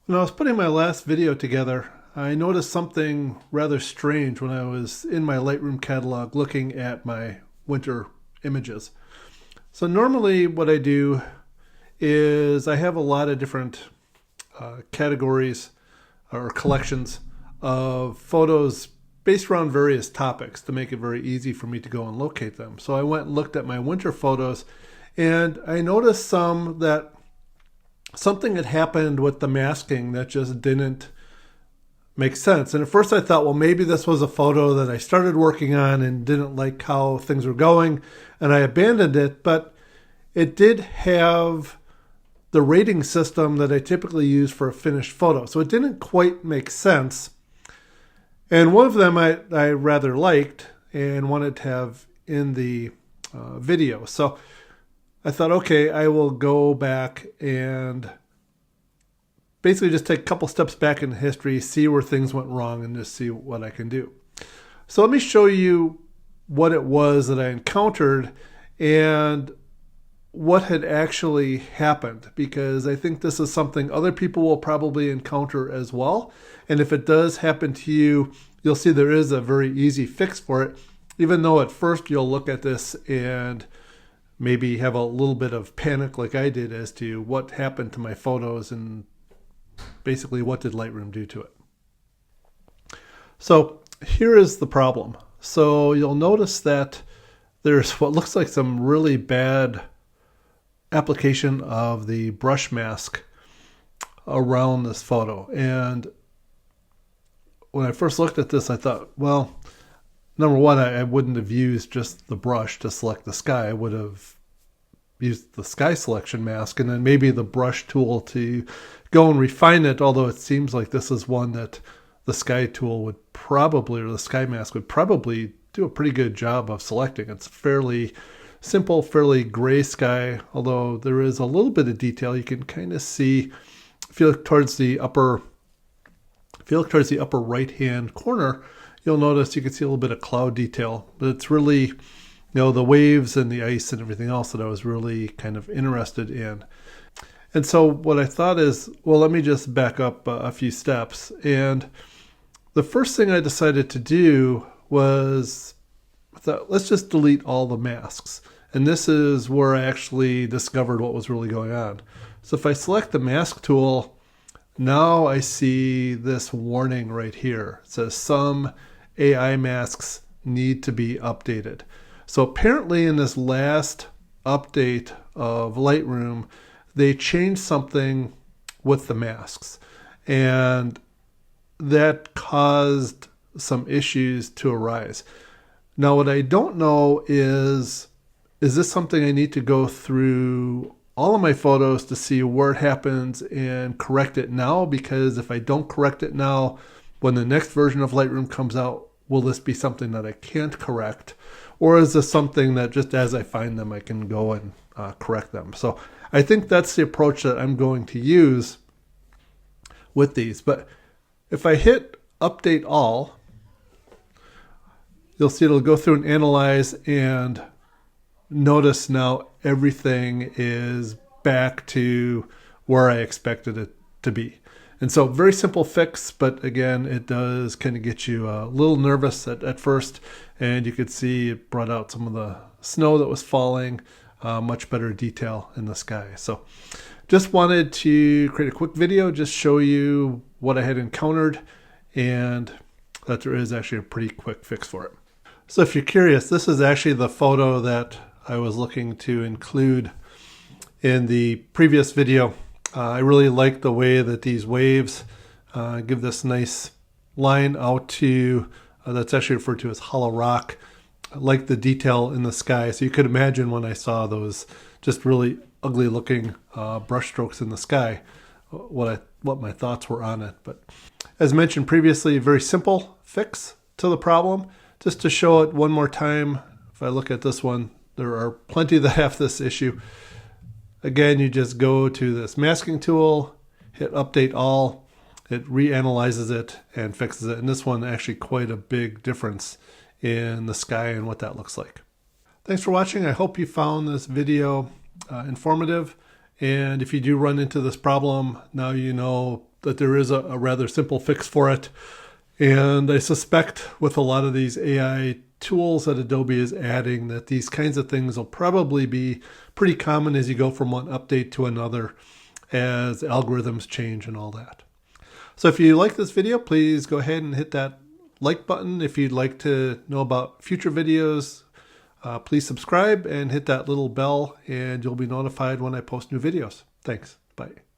When I was putting my last video together, I noticed something rather strange when I was in my Lightroom catalog looking at my winter images. So normally what I do is I have a lot of different categories or collections of photos based around various topics to make it very easy for me to go and locate them. So I went and looked at my winter photos and I noticed something had happened with the masking that just didn't make sense. And at first I thought, well, maybe this was a photo that I started working on and didn't like how things were going and I abandoned it, but it did have the rating system that I typically use for a finished photo. So it didn't quite make sense. And one of them I rather liked and wanted to have in the video. So I thought, okay, I will go back and basically just take a couple steps back in history, see where things went wrong, and just see what I can do. So let me show you what it was that I encountered and what had actually happened, because I think this is something other people will probably encounter as well. And if it does happen to you, you'll see there is a very easy fix for it, even though at first you'll look at this and maybe have a little bit of panic like I did as to what happened to my photos and basically what did Lightroom do to it. So here is the problem. So you'll notice that there's what looks like some really bad application of the brush mask around this photo. And when I first looked at this, I thought, well, number one, I wouldn't have used just the brush to select the sky. I would have used the sky selection mask and then maybe the brush tool to go and refine it, although it seems like this is one that the sky tool would probably, or the sky mask would probably do a pretty good job of selecting. It's fairly simple, fairly gray sky, although there is a little bit of detail. You can kind of see, if you look towards the upper right hand corner, you'll notice you can see a little bit of cloud detail, but it's really, the waves and the ice and everything else that I was really kind of interested in. And so what I thought is, well, let me just back up a few steps. And the first thing I decided to do was, I thought, let's just delete all the masks. And this is where I actually discovered what was really going on. So if I select the mask tool, now I see this warning right here. It says some AI masks need to be updated. So apparently in this last update of Lightroom, they changed something with the masks. And that caused some issues to arise. Now what I don't know is this something I need to go through all of my photos to see where it happens and correct it now? Because if I don't correct it now, when the next version of Lightroom comes out, will this be something that I can't correct? Or is this something that just as I find them, I can go and correct them? So I think that's the approach that I'm going to use with these. But if I hit update all, you'll see it'll go through and analyze, and notice now everything is back to where I expected it to be. And so very simple fix, but again, it does kind of get you a little nervous at first. And you could see it brought out some of the snow that was falling, much better detail in the sky. So just wanted to create a quick video, just show you what I had encountered and that there is actually a pretty quick fix for it. So if you're curious, this is actually the photo that I was looking to include in the previous video. I really like the way that these waves give this nice line out to, that's actually referred to as hollow rock. I like the detail in the sky. So you could imagine when I saw those just really ugly looking brush strokes in the sky, what my thoughts were on it. But as mentioned previously, a very simple fix to the problem. Just to show it one more time, if I look at this one, there are plenty that have this issue. Again, you just go to this masking tool, hit update all, it reanalyzes it and fixes it. And this one actually quite a big difference in the sky and what that looks like. Thanks for watching. I hope you found this video informative. And if you do run into this problem, now you know that there is a rather simple fix for it. And I suspect with a lot of these AI tools that Adobe is adding that these kinds of things will probably be pretty common as you go from one update to another as algorithms change and all that. So if you like this video, please go ahead and hit that like button. If you'd like to know about future videos, please subscribe and hit that little bell and you'll be notified when I post new videos. Thanks. Bye.